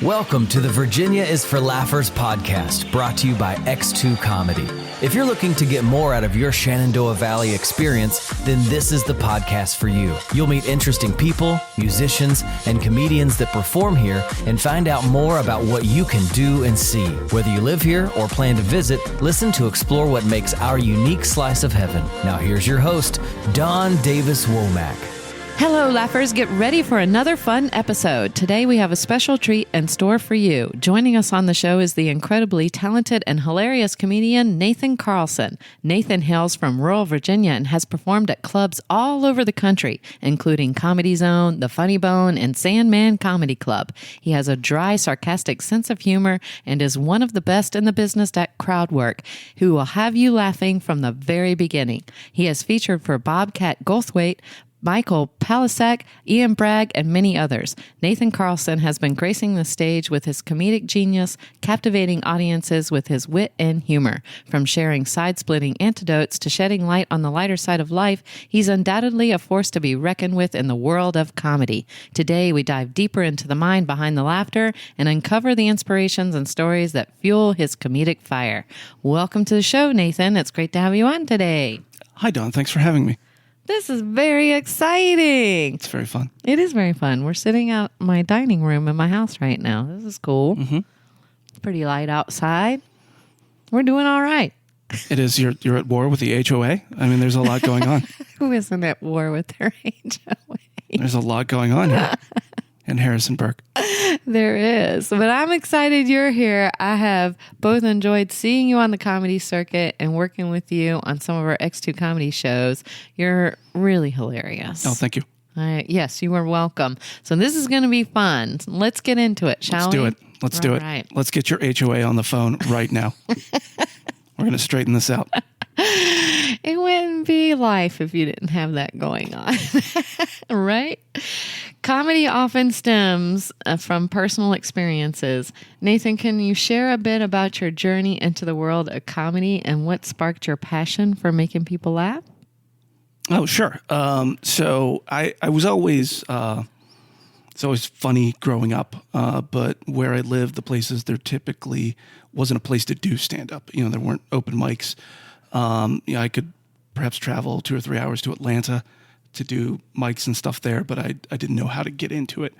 Welcome to the Virginia is for Laughers podcast, brought to you by X2 Comedy. If you're looking to get more out of your Shenandoah Valley experience, then this is the podcast for you. You'll meet interesting people, musicians, and comedians that perform here and find out more about what you can do and see. Whether you live here or plan to visit, listen to explore what makes our unique slice of heaven. Now here's your host, Don Davis Womack. Hello, laughers. Get ready for another fun episode. Today we have a special treat in store for you. Joining us on the show is the incredibly talented and hilarious comedian Nathan Carlson. Nathan hails from rural Virginia and has performed at clubs all over the country, including Comedy Zone, The Funny Bone, and Sandman Comedy Club. He has a dry, sarcastic sense of humor and is one of the best in the business at crowd work, who will have you laughing from the very beginning. He has featured for Bobcat Goldthwait, Michael Palisak, Ian Bragg, and many others. Nathan Carlson has been gracing the stage with his comedic genius, captivating audiences with his wit and humor. From sharing side-splitting anecdotes to shedding light on the lighter side of life, he's undoubtedly a force to be reckoned with in the world of comedy. Today, we dive deeper into the mind behind the laughter and uncover the inspirations and stories that fuel his comedic fire. Welcome to the show, Nathan. It's great to have you on today. Hi, Don. Thanks for having me. This is very exciting. It's very fun. It is very fun. We're sitting out my dining room in my house right now. This is cool. Mm-hmm. It's pretty light outside. We're doing all right. It is. You're at war with the HOA. I mean, there's a lot going on. Who isn't at war with their HOA? There's a lot going on here in Harrisonburg. There is. But I'm excited you're here. I have both enjoyed seeing you on the comedy circuit and working with you on some of our X2 comedy shows. You're really hilarious. Oh, thank you. Yes, you are welcome. So this is going to be fun. Let's get into it, shall we? Let's do it. Right. Let's get your HOA on the phone right now. We're going to straighten this out. It wouldn't be life if you didn't have that going on, right? Comedy often stems from personal experiences. Nathan, can you share a bit about your journey into the world of comedy and what sparked your passion for making people laugh? Oh, sure. So I was always, it's always funny growing up, but where I lived, the places, there typically wasn't a place to do stand-up. You know, there weren't open mics. I could perhaps travel 2 or 3 hours to Atlanta to do mics and stuff there, but I didn't know how to get into it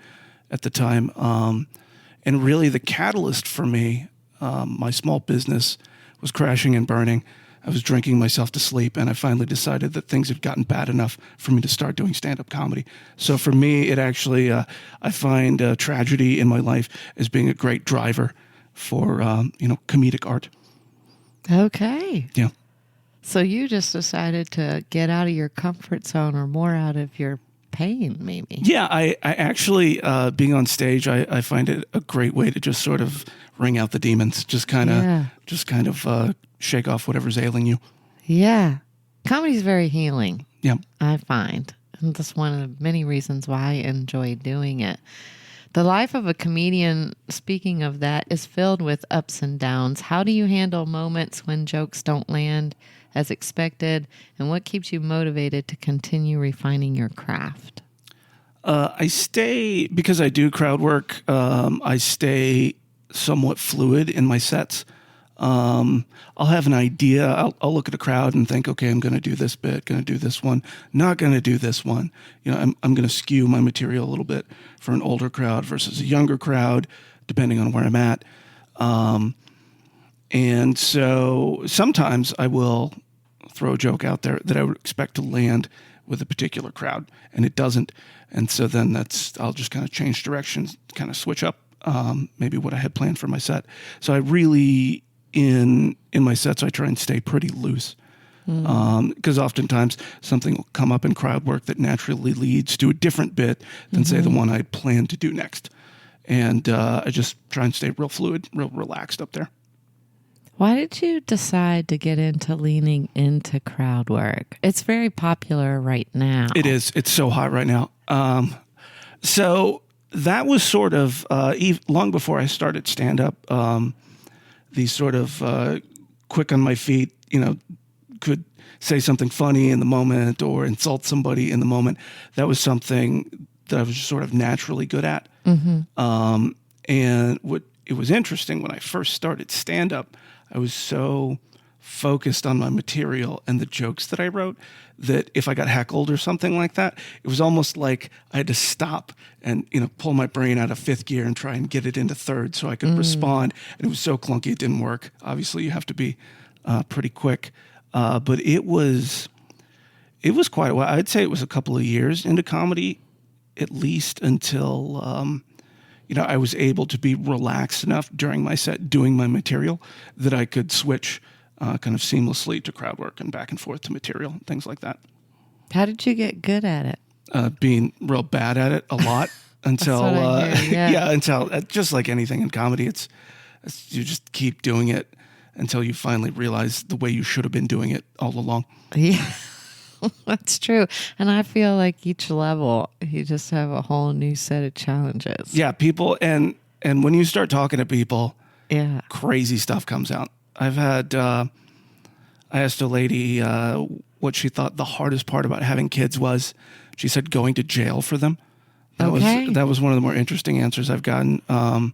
at the time. And really the catalyst for me, my small business was crashing and burning. I was drinking myself to sleep, and I finally decided that things had gotten bad enough for me to start doing stand-up comedy. So for me, it actually, I find tragedy in my life as being a great driver for, comedic art. Okay. Yeah. So you just decided to get out of your comfort zone or more out of your pain, maybe. Yeah, I actually, being on stage, I find it a great way to just sort of wring out the demons, just kind of shake off whatever's ailing you. Yeah. Comedy is very healing. Yeah. I find. And that's one of the many reasons why I enjoy doing it. The life of a comedian, speaking of that, is filled with ups and downs. How do you handle moments when jokes don't land as expected? And what keeps you motivated to continue refining your craft? I stay, because I do crowd work, I stay somewhat fluid in my sets. I'll have an idea. I'll look at a crowd and think, okay, I'm going to do this bit, going to do this one, not going to do this one. You know, I'm going to skew my material a little bit for an older crowd versus a younger crowd, depending on where I'm at. And so sometimes I will throw a joke out there that I would expect to land with a particular crowd, and it doesn't. And so then I'll just kind of change directions, kind of switch up maybe what I had planned for my set. So I really, in my sets, I try and stay pretty loose. Because oftentimes something will come up in crowd work that naturally leads to a different bit than, say, the one I'd planned to do next. And I just try and stay real fluid, real relaxed up there. Why did you decide to get into leaning into crowd work? It's very popular right now. It is. It's so hot right now. So that was sort of long before I started stand-up, these sort of quick on my feet, could say something funny in the moment or insult somebody in the moment. That was something that I was just sort of naturally good at. And it was interesting when I first started stand-up, I was so focused on my material and the jokes that I wrote that if I got heckled or something like that, it was almost like I had to stop and, pull my brain out of fifth gear and try and get it into third so I could respond. And it was so clunky, it didn't work. Obviously, you have to be pretty quick. But it was quite a while. I'd say it was a couple of years into comedy, at least until, I was able to be relaxed enough during my set doing my material that I could switch kind of seamlessly to crowd work and back and forth to material, things like that. How did you get good at it? Being real bad at it a lot until, until just like anything in comedy, it's you just keep doing it until you finally realize the way you should have been doing it all along. Yeah, that's true. And I feel like each level, you just have a whole new set of challenges. Yeah, people, and when you start talking to people, crazy stuff comes out. I've had, I asked a lady what she thought the hardest part about having kids was. She said going to jail for them. That was one of the more interesting answers I've gotten. I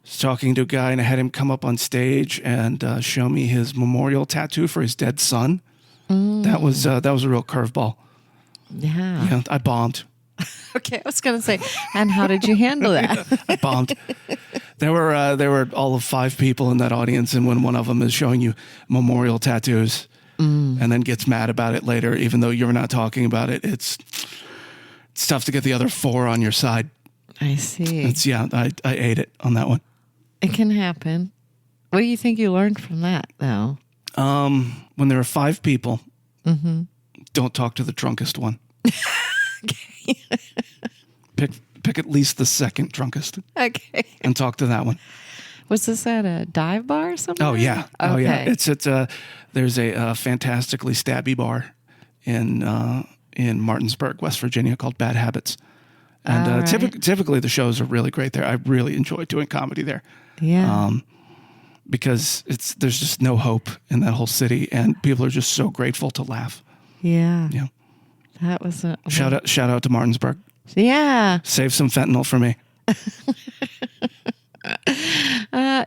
was talking to a guy and I had him come up on stage and show me his memorial tattoo for his dead son. That was a real curveball. Yeah. I bombed. Okay, I was going to say, and how did you handle that? I bombed. There were all of 5 people in that audience, and when one of them is showing you memorial tattoos and then gets mad about it later, even though you're not talking about it, it's tough to get the other 4 on your side. I see. I ate it on that one. It can happen. What do you think you learned from that, though? When there are 5 people, don't talk to the drunkest one. Okay. Pick at least the second drunkest. Okay. And talk to that one. Was this at a dive bar or something? Oh yeah. Okay. Oh yeah. It's there's a fantastically stabby bar in Martinsburg, West Virginia called Bad Habits. And typically the shows are really great there. I really enjoy doing comedy there. Yeah. Because there's just no hope in that whole city and people are just so grateful to laugh. Yeah. Yeah. That was a shout out to Martinsburg. Yeah. Save some fentanyl for me.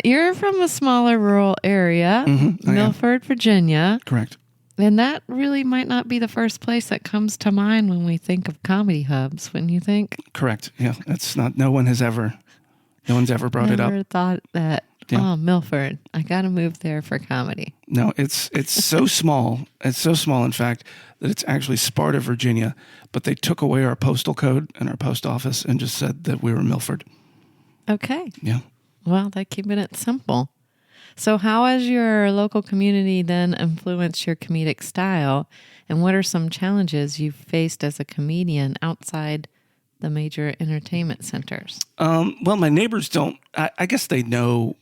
You're from a smaller rural area, Milford, Virginia. Correct. And that really might not be the first place that comes to mind when we think of comedy hubs, when you think. Correct. Yeah. It's not, no one's ever brought it up. Never thought that, Milford, I got to move there for comedy. No, it's so small. It's so small, in fact, that it's actually Sparta, Virginia, but they took away our postal code and our post office and just said that we were Milford. Okay. Yeah. Well, they're keeping it simple. So how has your local community then influenced your comedic style? And what are some challenges you've faced as a comedian outside the major entertainment centers? Well, my neighbors don't, I guess they know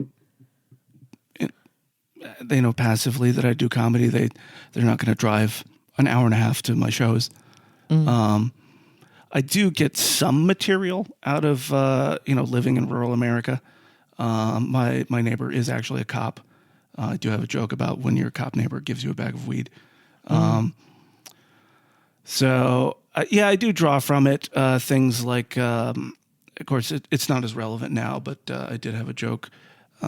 passively that I do comedy. They're not going to drive an hour and a half to my shows. I do get some material out of, living in rural America. My neighbor is actually a cop. I do have a joke about when your cop neighbor gives you a bag of weed. I do draw from it. Things like, of course, it's not as relevant now, but I did have a joke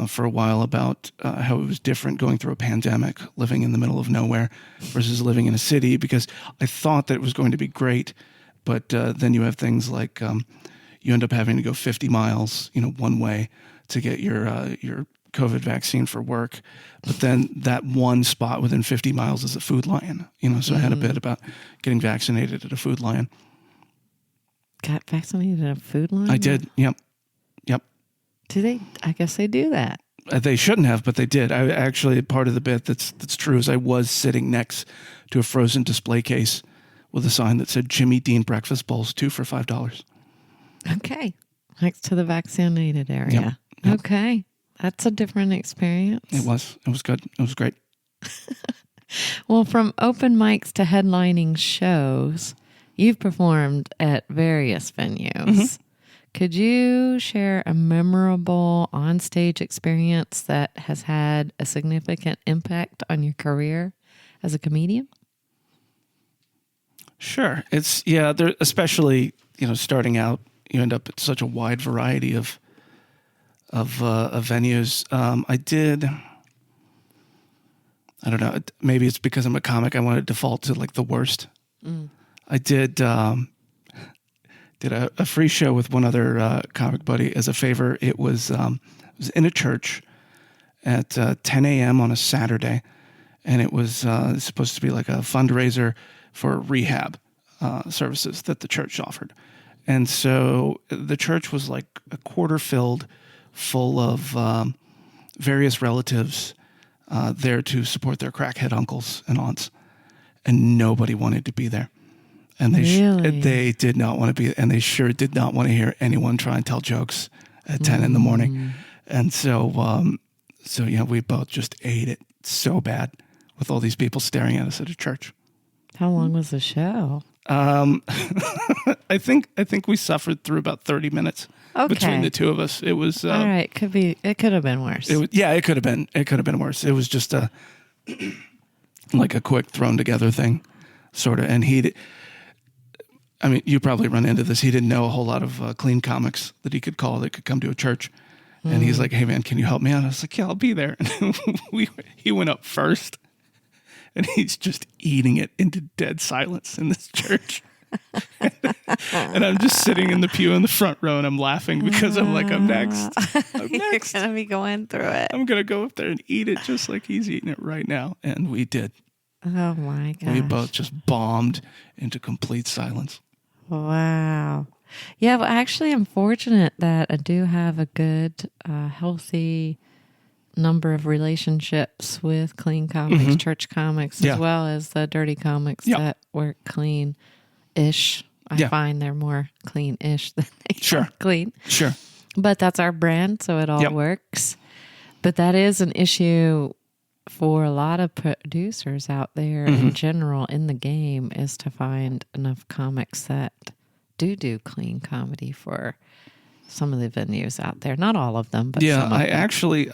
for a while about how it was different going through a pandemic, living in the middle of nowhere versus living in a city, because I thought that it was going to be great. But then you have things like you end up having to go 50 miles, one way to get your COVID vaccine for work. But then that one spot within 50 miles is a Food Lion, so I had a bit about getting vaccinated at a Food Lion. Got vaccinated at a Food Lion? I did. Yep. Do they? I guess they do that. They shouldn't have, but they did. I actually, part of the bit that's true is I was sitting next to a frozen display case with a sign that said Jimmy Dean breakfast bowls, 2 for $5. Okay. Next to the vaccinated area. Yep. Okay. That's a different experience. It was good. It was great. Well, from open mics to headlining shows, you've performed at various venues. Could you share a memorable onstage experience that has had a significant impact on your career as a comedian? Sure. It's, especially, starting out, you end up at such a wide variety of of venues. I did. I don't know. Maybe it's because I'm a comic. I want to default to like the worst. I did a free show with one other comic buddy as a favor. It was in a church at 10 a.m. on a Saturday, and it was supposed to be like a fundraiser for rehab services that the church offered. And so the church was like a quarter filled, full of various relatives there to support their crackhead uncles and aunts, and nobody wanted to be there. And they did not want to be, and they sure did not want to hear anyone try and tell jokes at 10 in the morning. And so, we both just ate it so bad with all these people staring at us at a church. How long was the show? I think we suffered through about 30 minutes between the two of us. It was all right. It could have been worse. It could have been. It could have been worse. It was just like a quick thrown together thing, sort of. And you probably run into this. He didn't know a whole lot of clean comics that he could call that could come to a church. And he's like, "Hey man, can you help me out?" I was like, "Yeah, I'll be there." And he went up first, and he's just eating it into dead silence in this church. And I'm just sitting in the pew in the front row, and I'm laughing because I'm like, I'm next. You're gonna be going through it. I'm gonna go up there and eat it just like he's eating it right now. And we did. Oh my gosh. We both just bombed into complete silence. Wow. Yeah, well, actually, I'm fortunate that I do have a good, healthy number of relationships with clean comics, church comics, as well as the dirty comics that were clean-ish. I find they're more clean-ish than they are clean. Sure. But that's our brand, so it all works. But that is an issue for a lot of producers out there in general in the game, is to find enough comics that do clean comedy for some of the venues out there. Not all of them, but some of them. I actually,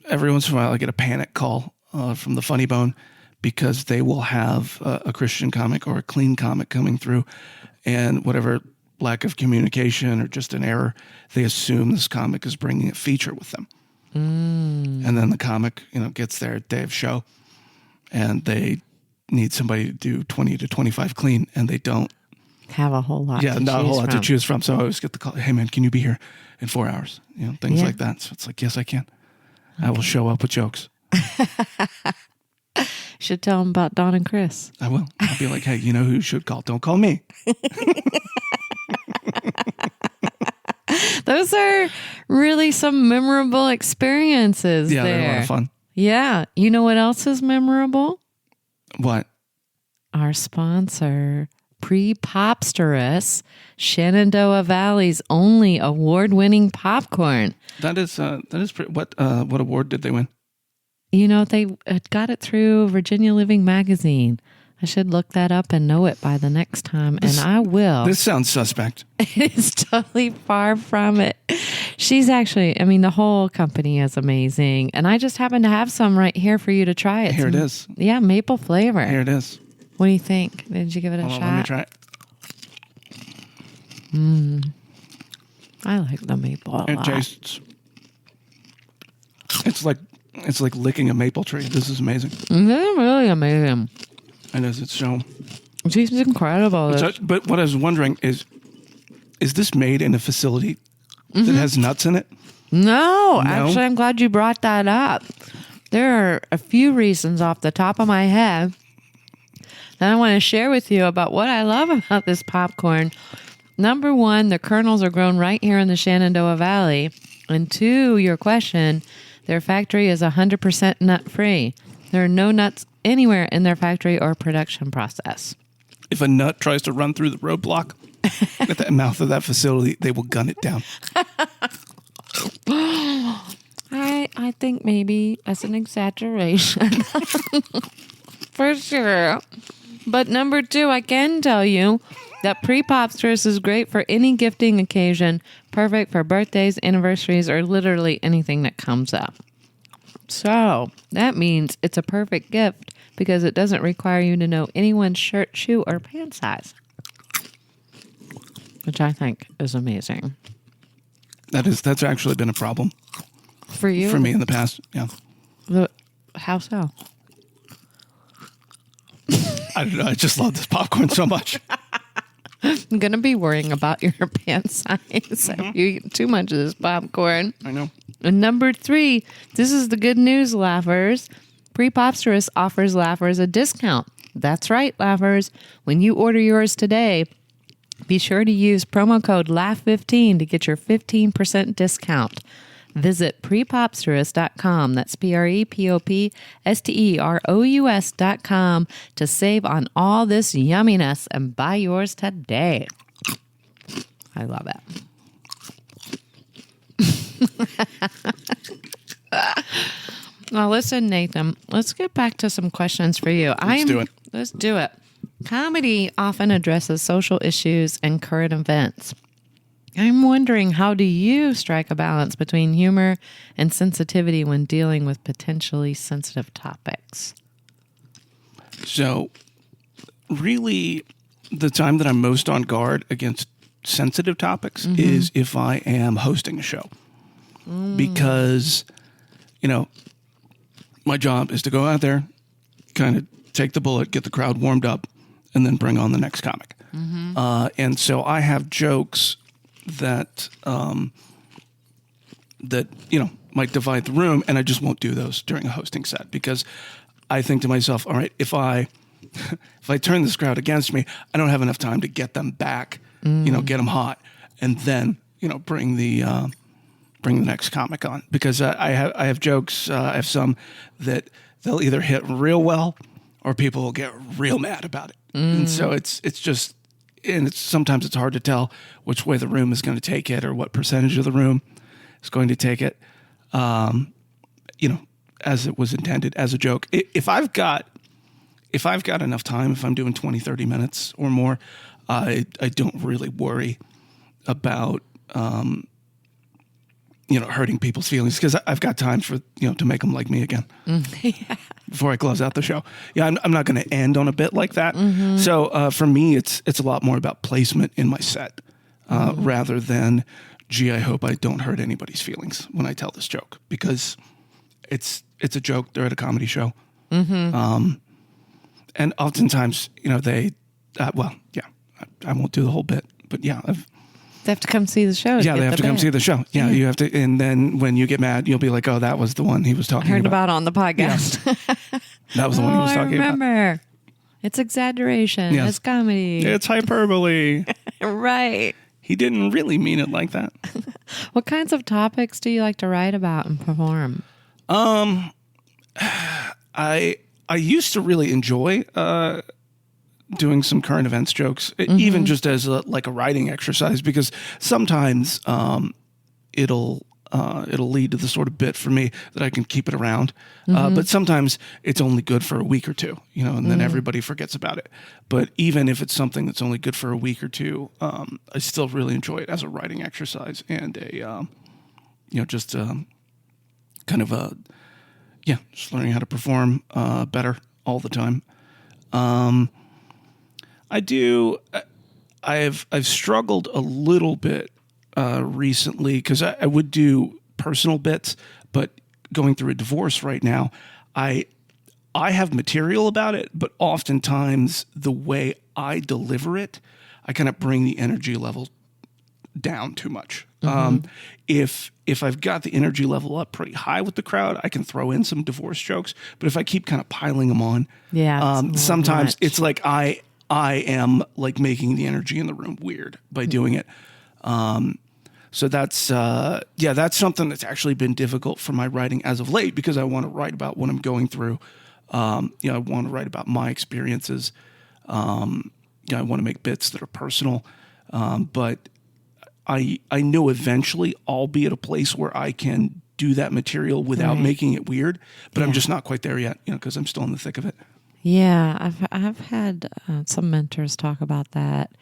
every once in a while, I get a panic call from the Funny Bone because they will have a Christian comic or a clean comic coming through, and whatever lack of communication or just an error, they assume this comic is bringing a feature with them. And then the comic, gets their day of show, and they need somebody to do 20 to 25 clean, and they don't have a whole lot. Yeah, not a whole lot to choose from. So I always get the call, "Hey man, can you be here in 4 hours?" Things like that. So it's like, yes, I can. Okay. I will show up with jokes. Should tell them about Don and Chris. I will. I'll be like, "Hey, you know who you should call? Don't call me." Those are really some memorable experiences. Yeah, there. they're a lot of fun. Yeah. You know what else is memorable? What? Our sponsor, PrePOPsterous, Shenandoah Valley's only award-winning popcorn. That is what award did they win? They got it through Virginia Living Magazine. I should look that up and know it by the next time, and I will. This sounds suspect. It is totally far from it. She's actually, the whole company is amazing, and I just happen to have some right here for you to try it. Here it is. Yeah, maple flavor. Here it is. What do you think? Did you give it a shot? Let me try it. I like the maple a lot. It tastes. It's like licking a maple tree. This is amazing. It's really amazing. And it's so. It tastes incredible. But what I was wondering is this made in a facility that has nuts in it? No, actually, I'm glad you brought that up. There are a few reasons off the top of my head that I want to share with you about what I love about this popcorn. Number one, the kernels are grown right here in the Shenandoah Valley. And two, your question, their factory is 100% nut-free. There are no nuts anywhere in their factory or production process. If a nut tries to run through the roadblock at the mouth of that facility, they will gun it down. I think maybe that's an exaggeration. For sure. But number two, I can tell you that PrePOPsterous is great for any gifting occasion, perfect for birthdays, anniversaries, or literally anything that comes up. So that means it's a perfect gift because it doesn't require you to know anyone's shirt, shoe, or pant size, which I think is amazing. That's actually been a problem for you. For me in the past. Yeah. How so? I don't know. I just love this popcorn so much. I'm going to be worrying about your pant size if you eat too much of this popcorn. I know. And number 3, this is the good news, Laughers. PrePOPsterous offers Laughers a discount. That's right, Laughers. When you order yours today, be sure to use promo code LAUGH15 to get your 15% discount. Visit PrePOPsterous.com. That's PrePOPsterous.com to save on all this yumminess and buy yours today. I love it. Now listen, Nathan, let's get back to some questions for you. Let's do it. Comedy often addresses social issues and current events. I'm wondering, how do you strike a balance between humor and sensitivity when dealing with potentially sensitive topics? So, really, the time that I'm most on guard against sensitive topics is if I am hosting a show. Because, my job is to go out there, kind of take the bullet, get the crowd warmed up, and then bring on the next comic. And so I have jokes that might divide the room, and I just won't do those during a hosting set because I think to myself, all right, if I turn this crowd against me, I don't have enough time to get them back, get them hot, and then bring the next comic on, because I have jokes. I have some that they'll either hit real well or people will get real mad about it, and so it's just. And sometimes it's hard to tell which way the room is going to take it or what percentage of the room is going to take it, as it was intended as a joke. If I've got enough time, if I'm doing 20, 30 minutes or more, I don't really worry about, hurting people's feelings, because I've got time for, to make them like me again. Yeah. Before I close out the show. Yeah, I'm not going to end on a bit like that. So for me, it's a lot more about placement in my set rather than, I hope I don't hurt anybody's feelings when I tell this joke, because it's a joke. They're at a comedy show. And oftentimes, I won't do the whole bit, but yeah, they have to come see the show. Yeah, they have to come see the show. Yeah, you have to. And then when you get mad, you'll be like, oh, that was the one he was talking about. I heard about on the podcast. Yeah. That was the one he was talking about. I remember. It's exaggeration. Yes. It's comedy. It's hyperbole. Right. He didn't really mean it like that. What kinds of topics do you like to write about and perform? I used to really enjoy doing some current events jokes, even just as a writing exercise, because sometimes it'll lead to the sort of bit for me that I can keep it around. But sometimes it's only good for a week or two, and then everybody forgets about it. But even if it's something that's only good for a week or two, I still really enjoy it as a writing exercise and just learning how to perform better all the time. I've struggled a little bit recently, because I would do personal bits, but going through a divorce right now, I have material about it, but oftentimes the way I deliver it, I kind of bring the energy level down too much. If I've got the energy level up pretty high with the crowd, I can throw in some divorce jokes. But if I keep kind of piling them on, sometimes it's like I am like making the energy in the room weird by doing it. So that's something that's actually been difficult for my writing as of late, because I want to write about what I'm going through. I want to write about my experiences. I want to make bits that are personal. But I know eventually I'll be at a place where I can do that material without making it weird, but I'm just not quite there yet, because I'm still in the thick of it. Yeah, I've had some mentors talk about that,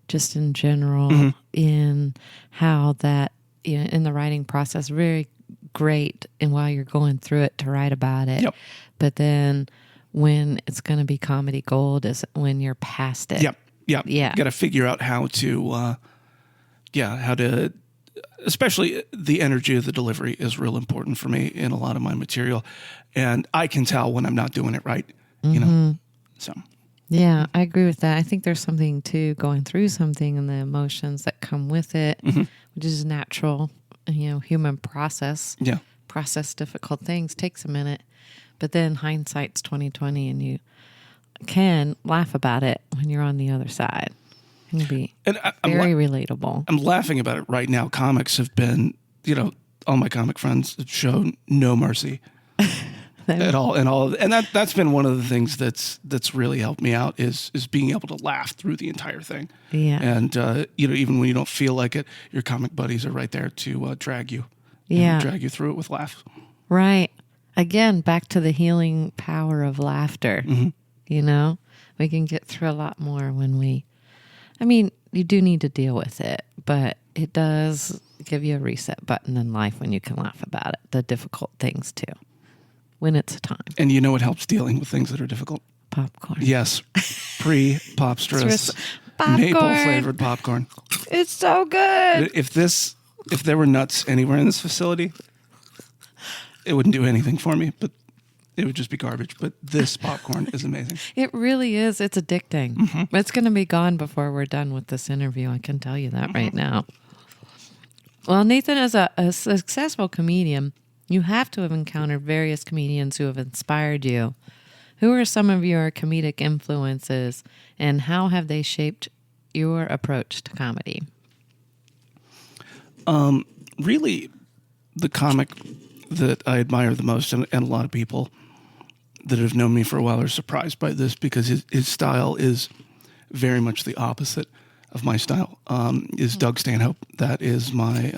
just in general, in how that in the writing process, very great, and while you're going through it to write about it. Yep. But then when it's going to be comedy gold is when you're past it. Yep. Yeah. You got to figure out how to especially the energy of the delivery is real important for me in a lot of my material. And I can tell when I'm not doing it right, you know, so. Yeah, I agree with that. I think there's something to going through something and the emotions that come with it, which is natural, human process. Yeah. Process difficult things takes a minute, but then hindsight's 20/20, and you can laugh about it when you're on the other side. It can be very relatable. I'm laughing about it right now. Comics have been, all my comic friends have shown no mercy at all, and that's been one of the things that's really helped me out is being able to laugh through the entire thing. Yeah, and even when you don't feel like it, your comic buddies are right there to drag you. Drag you through it with laughs. Right. Again, back to the healing power of laughter. We can get through a lot more when you do need to deal with it, but it does give you a reset button in life when you can laugh about it, the difficult things too, when it's time. And you know what helps dealing with things that are difficult? Popcorn. Yes. PrePOPsterous maple-flavored popcorn. It's so good. If there were nuts anywhere in this facility, it wouldn't do anything for me, but it would just be garbage. But this popcorn is amazing. It really is. It's addicting. It's going to be gone before we're done with this interview. I can tell you that right now. Well, Nathan, as a successful comedian, you have to have encountered various comedians who have inspired you. Who are some of your comedic influences, and how have they shaped your approach to comedy? Really, the comic that I admire the most, and a lot of people that have known me for a while are surprised by this because his style is very much the opposite of my style, is Doug Stanhope. That is my,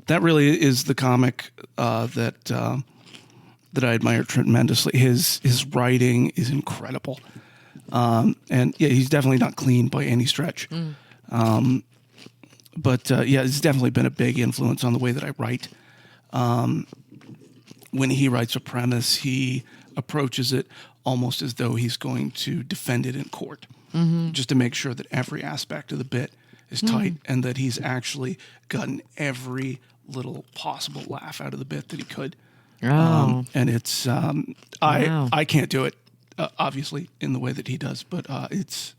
that really is the comic that I admire tremendously. His writing is incredible. And yeah, he's definitely not clean by any stretch. But it's definitely been a big influence on the way that I write. When he writes a premise, he approaches it almost as though he's going to defend it in court, just to make sure that every aspect of the bit is tight and that he's actually gotten every little possible laugh out of the bit that he could. And it's I can't do it, obviously, in the way that he does, but it's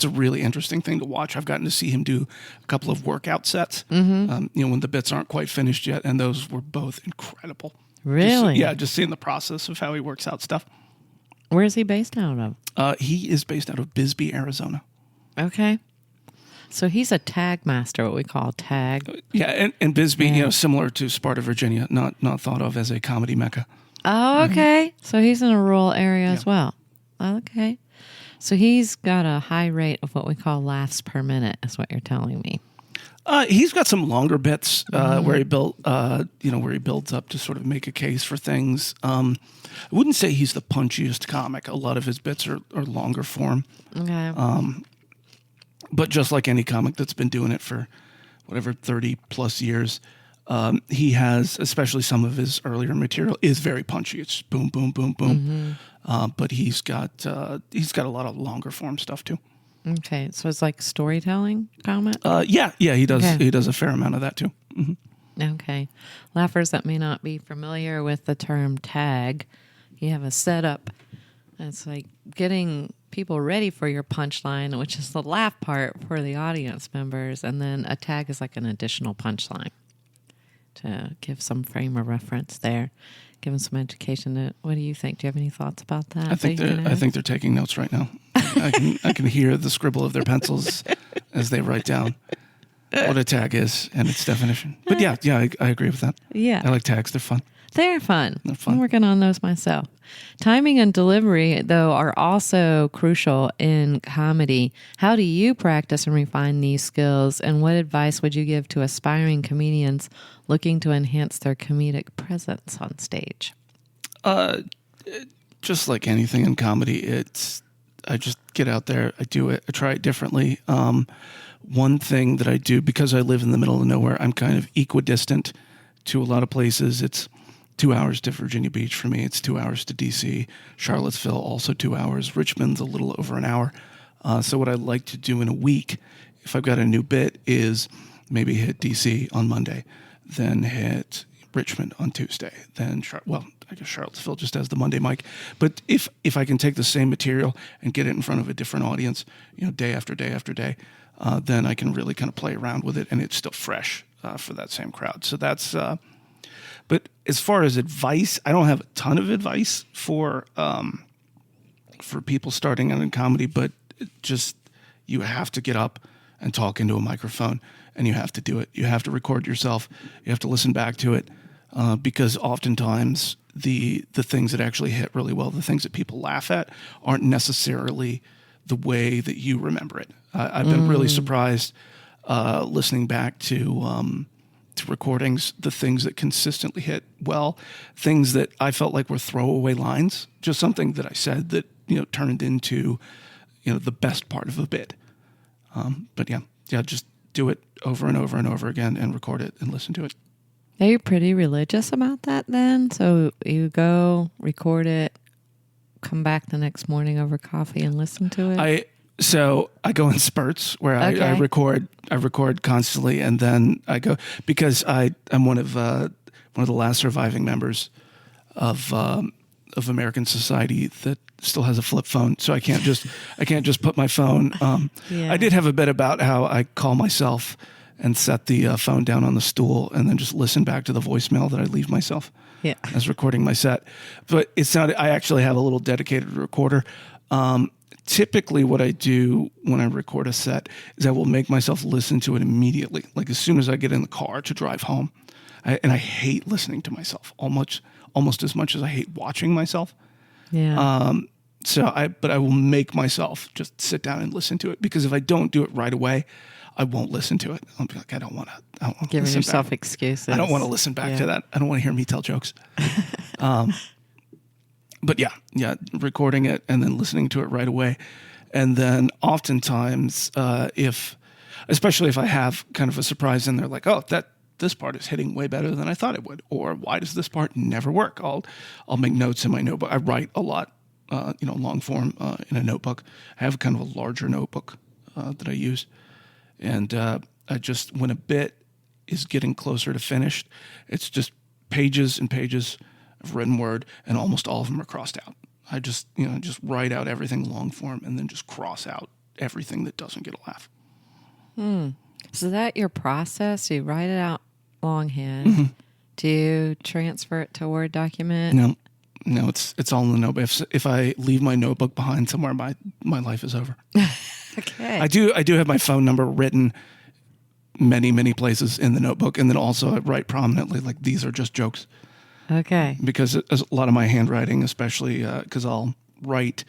a really interesting thing to watch. I've gotten to see him do a couple of workout sets, when the bits aren't quite finished yet, and those were both incredible. Really? Just seeing the process of how he works out stuff. Where is he based out of? He is based out of Bisbee, Arizona. Okay. So he's a tag master, what we call tag. And Bisbee, similar to Sparta, Virginia, not thought of as a comedy mecca. Oh, okay. So he's in a rural area as well. Okay. So he's got a high rate of what we call laughs per minute, is what you're telling me. He's got some longer bits where he built, where he builds up to sort of make a case for things. I wouldn't say he's the punchiest comic. A lot of his bits are longer form. Okay. But just like any comic that's been doing it for whatever 30 plus years, he has, especially some of his earlier material, is very punchy. It's boom, boom, boom, boom. But he's got a lot of longer form stuff too. Okay, so it's like storytelling comment? He does. Okay. He does a fair amount of that too. Okay. Laughers that may not be familiar with the term tag, you have a setup. It's like getting people ready for your punchline, which is the laugh part for the audience members, and then a tag is like an additional punchline to give some frame of reference there, give them some education. What do you think? Do you have any thoughts about that? I think they're taking notes right now. I can hear the scribble of their pencils as they write down what a tag is and its definition. But I agree with that. Yeah. I like tags. They're fun. They're fun. They're fun. I'm working on those myself. Timing and delivery, though, are also crucial in comedy. How do you practice and refine these skills? And what advice would you give to aspiring comedians looking to enhance their comedic presence on stage? Just like anything in comedy, I just get out there, I do it, I try it differently. One thing that I do, because I live in the middle of nowhere, I'm kind of equidistant to a lot of places. It's 2 hours to Virginia Beach for me. It's 2 hours to DC. Charlottesville, also 2 hours. Richmond's a little over an hour. So what I like to do in a week, if I've got a new bit, is maybe hit DC on Monday, then hit Richmond on Tuesday, then I guess Charlottesville just has the Monday mic. But if I can take the same material and get it in front of a different audience, day after day after day, then I can really kind of play around with it, and it's still fresh for that same crowd. So that's. But as far as advice, I don't have a ton of advice for people starting out in comedy, but just you have to get up and talk into a microphone, and you have to do it. You have to record yourself. You have to listen back to it. Because oftentimes the things that actually hit really well, the things that people laugh at, aren't necessarily the way that you remember it. I've been really surprised listening back to recordings, the things that consistently hit well, things that I felt like were throwaway lines, just something that I said that turned into the best part of a bit. But just do it over and over and over again, and record it and listen to it. Are you pretty religious about that then? So you go, record it, come back the next morning over coffee and listen to it? So I go in spurts where I record constantly, and then I go, because I'm one of the last surviving members of American society that still has a flip phone. So I can't just put my phone. I did have a bit about how I call myself and set the phone down on the stool and then just listen back to the voicemail that I leave myself as recording my set. But I actually have a little dedicated recorder. Typically what I do when I record a set is I will make myself listen to it immediately. Like as soon as I get in the car to drive home. And I hate listening to myself almost as much as I hate watching myself. Yeah. But I will make myself just sit down and listen to it, because if I don't do it right away, I won't listen to it. I'll be like, I don't want to. Giving yourself excuses. I don't want to listen back to that. I don't want to hear me tell jokes. But recording it and then listening to it right away. And then oftentimes, especially if I have kind of a surprise in there, like, this part is hitting way better than I thought it would, or why does this part never work? I'll make notes in my notebook. I write a lot, long form in a notebook. I have kind of a larger notebook that I use. And I just, when a bit is getting closer to finished, it's just pages and pages of written word, and almost all of them are crossed out. I just write out everything long form and then just cross out everything that doesn't get a laugh. So that your process? You write it out longhand. Mm-hmm. Do you transfer it to a Word document? No, it's all in the notebook. If I leave my notebook behind somewhere, my life is over. Okay. I do have my phone number written many, many places in the notebook, and then also I write prominently, like, these are just jokes. Okay. Because a lot of my handwriting, especially because I'll write,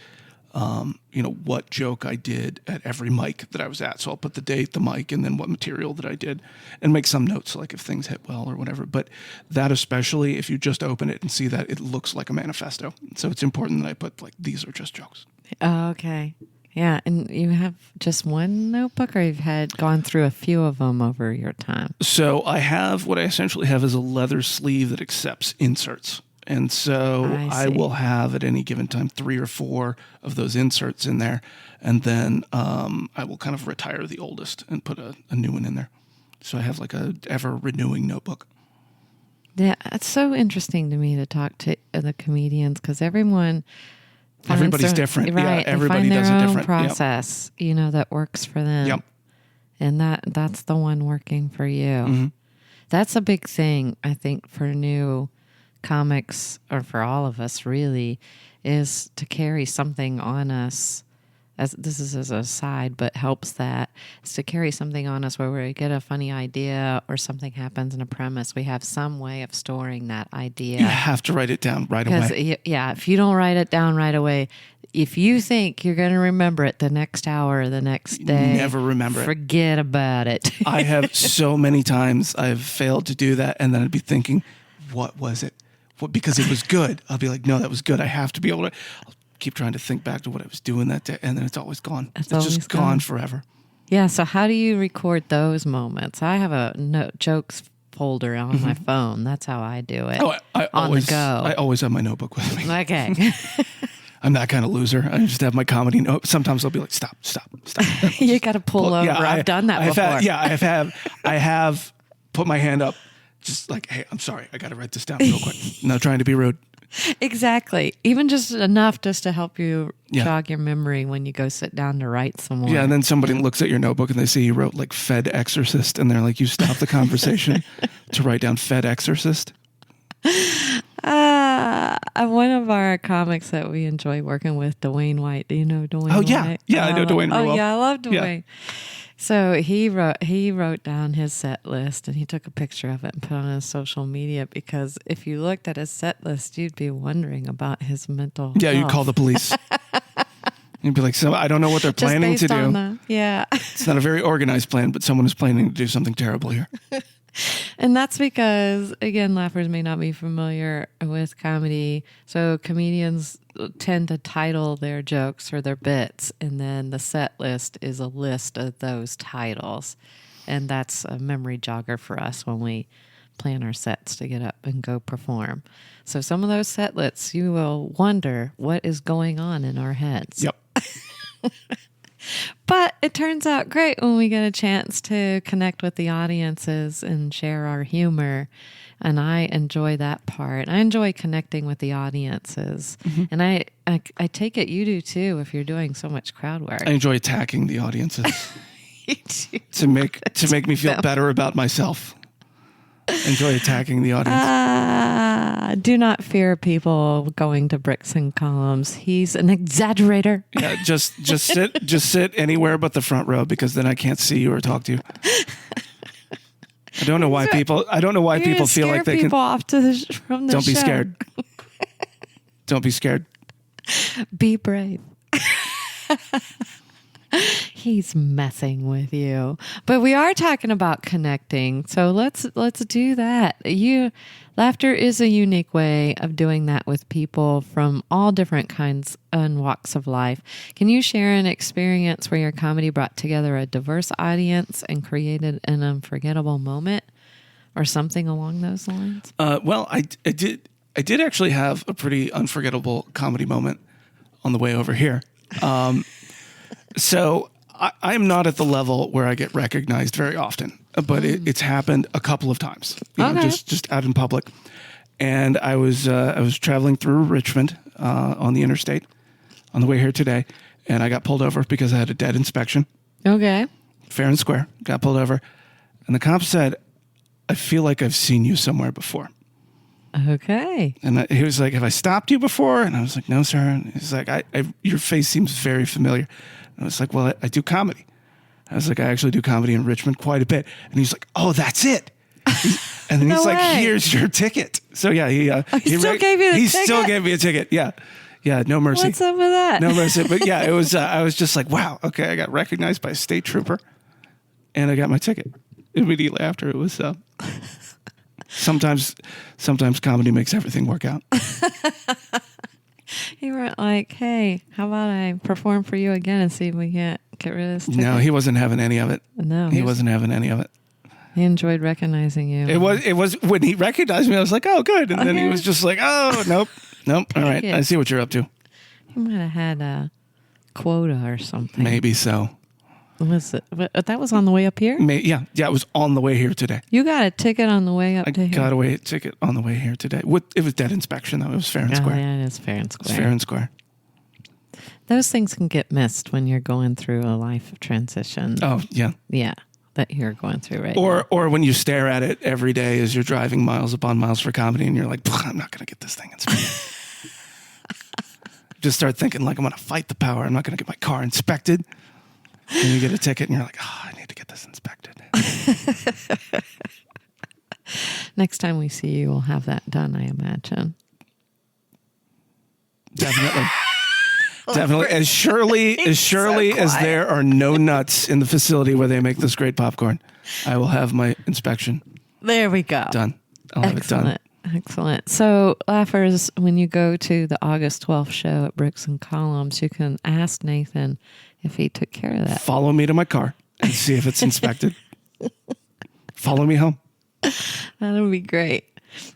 what joke I did at every mic that I was at. So I'll put the date, the mic, and then what material that I did, and make some notes, like if things hit well or whatever. But that, especially if you just open it and see that, it looks like a manifesto. So it's important that I put, like, these are just jokes. Oh, okay. Yeah, and you have just one notebook, or you've gone through a few of them over your time? So what I essentially have is a leather sleeve that accepts inserts. And so I will have at any given time 3 or 4 of those inserts in there. And then I will kind of retire the oldest and put a new one in there. So I have like a ever renewing notebook. Yeah, it's so interesting to me to talk to the comedians, because everybody's different. Right. Yeah, everybody does a different process, that works for them. Yep. And that's the one working for you. Mm-hmm. That's a big thing, I think, for new comics, or for all of us really, is to carry something on us. As this is as a side, but helps that, is to carry something on us where we get a funny idea or something happens in a premise. We have some way of storing that idea. You have to write it down right away. Yeah, if you don't write it down right away, if you think you're going to remember it the next hour or the next day, never remember it. Forget about it. I have so many times I've failed to do that, and then I'd be thinking, what was it? Because it was good. I'll be like, no, that was good. I have to be able to. I'll keep trying to think back to what I was doing that day, and then it's always gone. It's just gone forever. Yeah, so how do you record those moments? I have a jokes folder on my phone. That's how I do it. Oh, I on always, the go. I always have my notebook with me. Okay. I'm that kind of loser. I just have my comedy note. Sometimes I'll be like, stop. You got to pull over. Yeah, I've done that before. I have put my hand up, just like, hey, I'm sorry. I got to write this down real quick. I'm not trying to be rude. Exactly. Even just enough just to help you jog your memory when you go sit down to write somewhere. Yeah, and then somebody looks at your notebook and they see you wrote like Fed Exorcist, and they're like, you stopped the conversation to write down Fed Exorcist. One of our comics that we enjoy working with, Dwayne White. Do you know Dwayne White? I know Dwayne real well. Yeah, I love Dwayne. Yeah. So he wrote down his set list and he took a picture of it and put it on his social media, because if you looked at his set list, you'd be wondering about his mental health. You call the police. You'd be like, so I don't know what they're planning to do. It's not a very organized plan, but someone is planning to do something terrible here. And that's because, again, laughers may not be familiar with comedy. So comedians tend to title their jokes or their bits, and then the set list is a list of those titles. And that's a memory jogger for us when we plan our sets to get up and go perform. So some of those set lists, you will wonder what is going on in our heads. Yep. But it turns out great when we get a chance to connect with the audiences and share our humor. And I enjoy that part. I enjoy connecting with the audiences. Mm-hmm. And I take it you do too if you're doing so much crowd work. I enjoy attacking the audiences to make me feel better about myself. Enjoy attacking the audience. Do not fear people going to Brix and Columns. He's an exaggerator. Yeah, just sit anywhere but the front row, because then I can't see you or talk to you. I don't know why people feel like they can off from the Don't be show. scared. Don't be scared. Be brave. He's messing with you. But we are talking about connecting. So let's do that. Laughter is a unique way of doing that with people from all different kinds and walks of life. Can you share an experience where your comedy brought together a diverse audience and created an unforgettable moment, or something along those lines? Well, I did actually have a pretty unforgettable comedy moment on the way over here. So I'm not at the level where I get recognized very often, but it's happened a couple of times, just out in public. And I was traveling through Richmond on the interstate on the way here today, and I got pulled over because I had a dead inspection. Okay. Fair and square. Got pulled over. And the cop said, I feel like I've seen you somewhere before. Okay. And he was like, have I stopped you before? And I was like, no, sir. And he's like, your face seems very familiar. And I was like, well, I do comedy. I was like, I actually do comedy in Richmond quite a bit. And he's like, oh, that's it. And then he's like, here's your ticket. So yeah, he still gave you the ticket? He still gave me a ticket. Yeah. Yeah. No mercy. What's up with that? No mercy. But yeah, it was, I was just like, wow, okay. I got recognized by a state trooper and I got my ticket immediately after. It was, sometimes comedy makes everything work out. You weren't like, hey, how about I perform for you again and see if we can't get rid of this ticket? No, he wasn't having any of it. No. He wasn't having any of it. He enjoyed recognizing you. It was when he recognized me, I was like, oh, good. And then he was just like, oh, nope. All right. I see what you're up to. He might have had a quota or something. Maybe so. Was it? That was on the way up here? Yeah, it was on the way here today. You got a ticket on the way up to here? I got a ticket on the way here today. It was dead inspection, though. It was fair and square. Yeah, it is fair and square. It's fair and square. Those things can get missed when you're going through a life of transition. Oh, yeah. Yeah, that you're going through right now. Or when you stare at it every day as you're driving miles upon miles for comedy and you're like, I'm not going to get this thing inspected. Just start thinking like, I'm going to fight the power. I'm not going to get my car inspected. And you get a ticket and you're like, I need to get this inspected. Next time we see you, we'll have that done, I imagine. Definitely. Definitely. As surely as there are no nuts in the facility where they make this great popcorn, I will have my inspection. There we go. Done. I'll have it done. Excellent. So, laughers, when you go to the August 12th show at Brix and Columns, you can ask Nathan if he took care of that. Follow me to my car and see if it's inspected. Follow me home. That'll be great.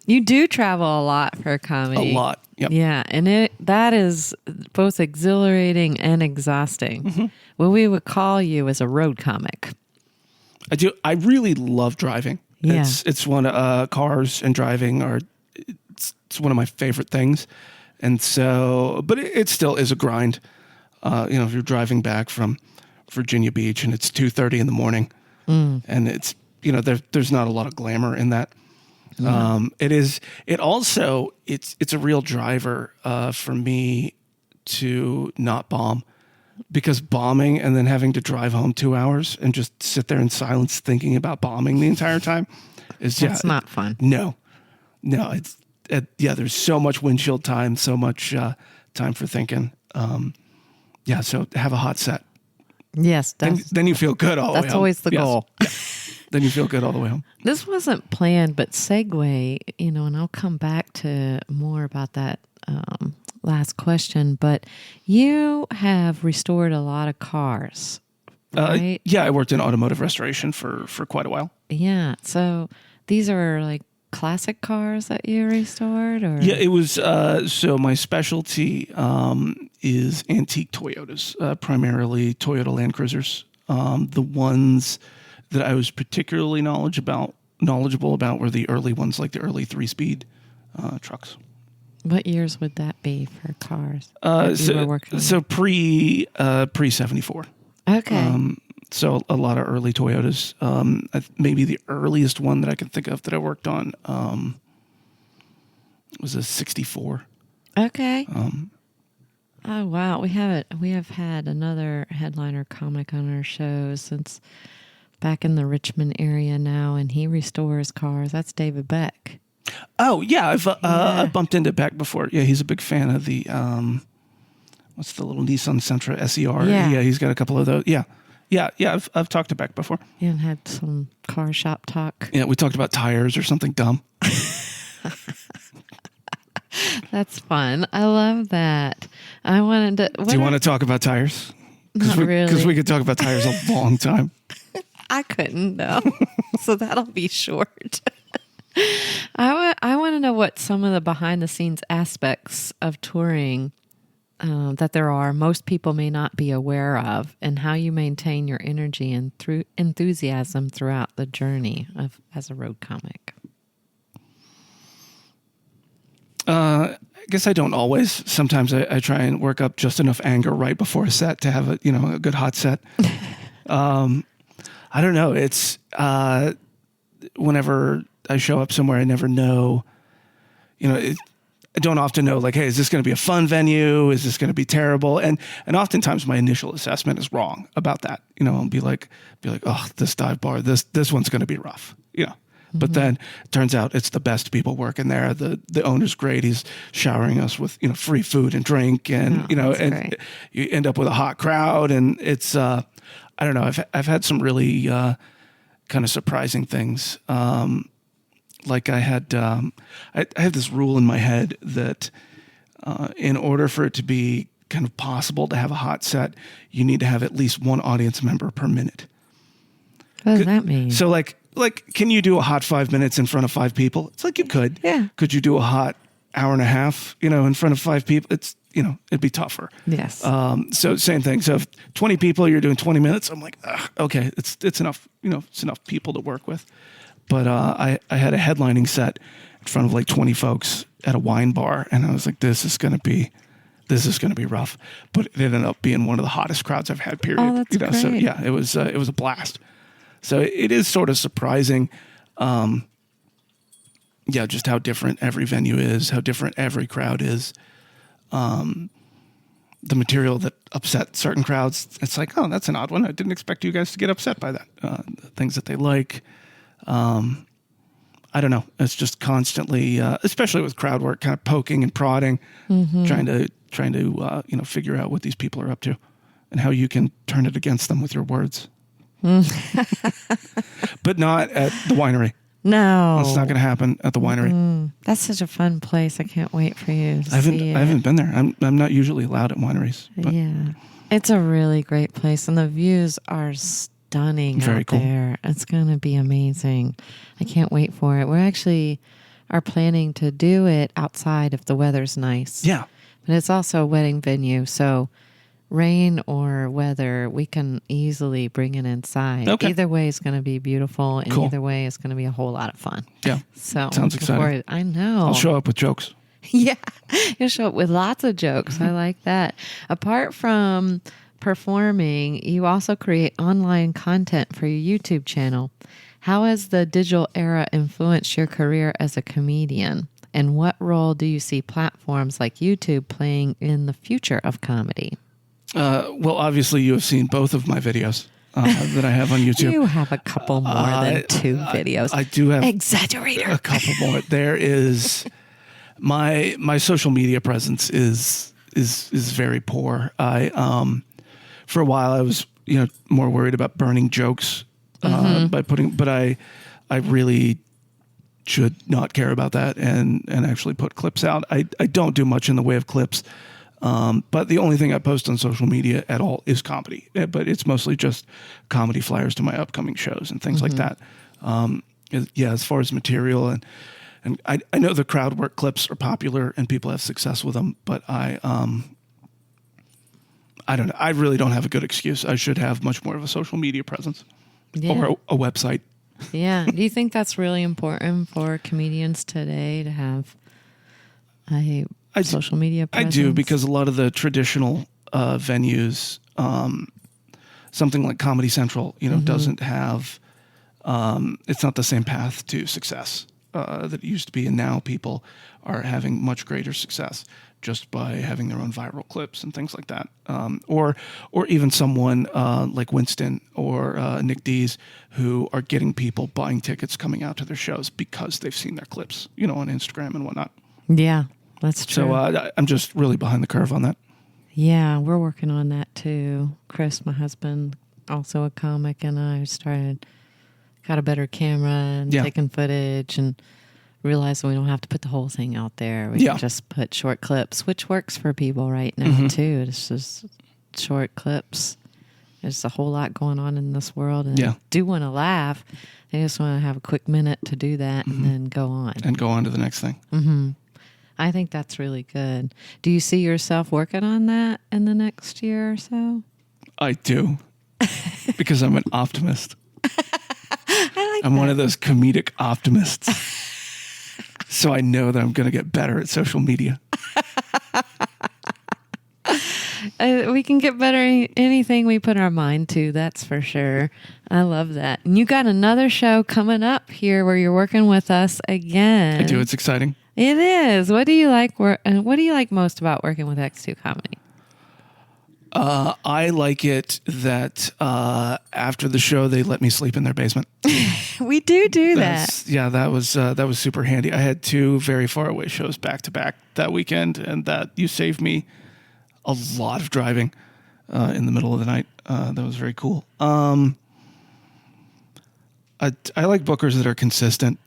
You do travel a lot for comedy. A lot. Yep. Yeah, and that is both exhilarating and exhausting. Mm-hmm. What we would call you as a road comic. I do. I really love driving. Yeah. It's one cars and driving are it's one of my favorite things, and so but it still is a grind. If you're driving back from Virginia Beach and it's 2:30 in the morning, and it's there's not a lot of glamour in that. It's a real driver for me to not bomb, because bombing and then having to drive home 2 hours and just sit there in silence thinking about bombing the entire time That's not fun. No, it's there's so much windshield time, so much time for thinking. So have a hot set. Yes, then you feel good all the way home. That's always the goal. Then you feel good all the way home. This wasn't planned, but segue, and I'll come back to more about that last question. But you have restored a lot of cars, right? I worked in automotive restoration for quite a while. Yeah. So these are like classic cars that you restored, or? Yeah, it was. So my specialty is antique Toyotas, primarily Toyota Land Cruisers. The ones that I was particularly knowledgeable about were the early ones, like the early 3-speed trucks. What years would that be for cars? So you were working on? So pre 74. Okay. So a lot of early Toyotas. Maybe the earliest one that I can think of that I worked on was a 64. Okay. Oh wow, we have had another headliner comic on our show since back in the Richmond area now, and he restores cars. That's David Beck. Oh yeah, I've bumped into Beck before. Yeah, he's a big fan of the what's the little Nissan Sentra SER? Yeah, he's got a couple of those. Yeah. I've talked to Beck before. And had some car shop talk. Yeah, we talked about tires or something dumb. That's fun. I love that. I wanted to. Do you want to talk about tires? Not really. Because we could talk about tires a long time. I couldn't though, so that'll be short. I want to know what some of the behind the scenes aspects of touring that there are most people may not be aware of, and how you maintain your energy and enthusiasm throughout the journey as a road comic. I guess I don't always. Sometimes I try and work up just enough anger right before a set to have a good hot set. I don't know. It's whenever I show up somewhere, I never know. I don't often know, like, hey, is this going to be a fun venue? Is this going to be terrible? And oftentimes my initial assessment is wrong about that. I'll be like, oh, this dive bar, this one's going to be rough. But then it turns out it's the best people working there. The owner's great. He's showering us with free food and drink, and and great. You end up with a hot crowd, and it's I don't know. I've had some really kind of surprising things. Like I had this rule in my head that in order for it to be kind of possible to have a hot set, you need to have at least one audience member per minute. What does that mean? So like, can you do a hot 5 minutes in front of 5 people? It's like you could. Yeah. Could you do a hot hour and a half, in front of 5 people? It's, it'd be tougher. Yes. So same thing. So if 20 people, you're doing 20 minutes, I'm like, okay, it's enough, it's enough people to work with. But I had a headlining set in front of like 20 folks at a wine bar, and I was like, this is going to be rough. But it ended up being one of the hottest crowds I've had, period. Oh, that's great. So yeah, it was a blast. So it is sort of surprising, just how different every venue is, how different every crowd is. The material that upset certain crowds, it's like, oh, that's an odd one. I didn't expect you guys to get upset by that. The things that they like. I don't know. It's just constantly, especially with crowd work, kind of poking and prodding, trying to figure out what these people are up to and how you can turn it against them with your words. But not at the winery. No, it's not going to happen at the winery. That's such a fun place. I can't wait for you to see it. I haven't been there. I'm not usually allowed at wineries. But. Yeah, it's a really great place, and the views are stunning. Very out cool. there. It's going to be amazing. I can't wait for it. are planning to do it outside if the weather's nice. Yeah. But it's also a wedding venue, so rain or weather, we can easily bring it inside. Okay. Either way is going to be beautiful, and Cool. either way is going to be a whole lot of fun. Yeah. So Sounds looking exciting. forward. I know. I'll show up with jokes. Yeah, you'll show up with lots of jokes. I like that. Apart from performing, you also create online content for your YouTube channel. How has the digital era influenced your career as a comedian? And what role do you see platforms like YouTube playing in the future of comedy? Well, obviously, you have seen both of my videos that I have on YouTube. You have a couple more than 2 videos. I do have Exaggerator. a couple more. There is my social media presence is very poor. For a while I was more worried about burning jokes by putting, but I really should not care about that and actually put clips out. I don't do much in the way of clips. But the only thing I post on social media at all is comedy. But it's mostly just comedy flyers to my upcoming shows and things like that. As far as material and I know the crowd work clips are popular and people have success with them, but I don't know. I really don't have a good excuse. I should have much more of a social media presence or a website. Yeah. Do you think that's really important for comedians today to have a social media presence? I do, because a lot of the traditional venues, something like Comedy Central, doesn't have, it's not the same path to success that it used to be. And now people are having much greater success just by having their own viral clips and things like that. Or even someone like Winston or Nick Dees, who are getting people buying tickets coming out to their shows because they've seen their clips, on Instagram and whatnot. Yeah, that's true. So I'm just really behind the curve on that. Yeah, we're working on that too. Chris, my husband, also a comic, and I got a better camera and taking footage and realized we don't have to put the whole thing out there. We can just put short clips, which works for people right now too. It's just short clips. There's a whole lot going on in this world, and they do want to laugh. They just want to have a quick minute to do that and then go on. And go on to the next thing. I think that's really good. Do you see yourself working on that in the next year or so? I do, because I'm an optimist. I'm one of those comedic optimists. So I know that I'm going to get better at social media. We can get better at anything we put our mind to, that's for sure. I love that. And you got another show coming up here where you're working with us again. I do. It's exciting. It is. What do you like? What do you like most about working with X2 Comedy? I like it that after the show they let me sleep in their basement. We do that. Yeah, that was super handy. I had 2 very far away shows back to back that weekend, and that you saved me a lot of driving in the middle of the night. That was very cool. I like bookers that are consistent.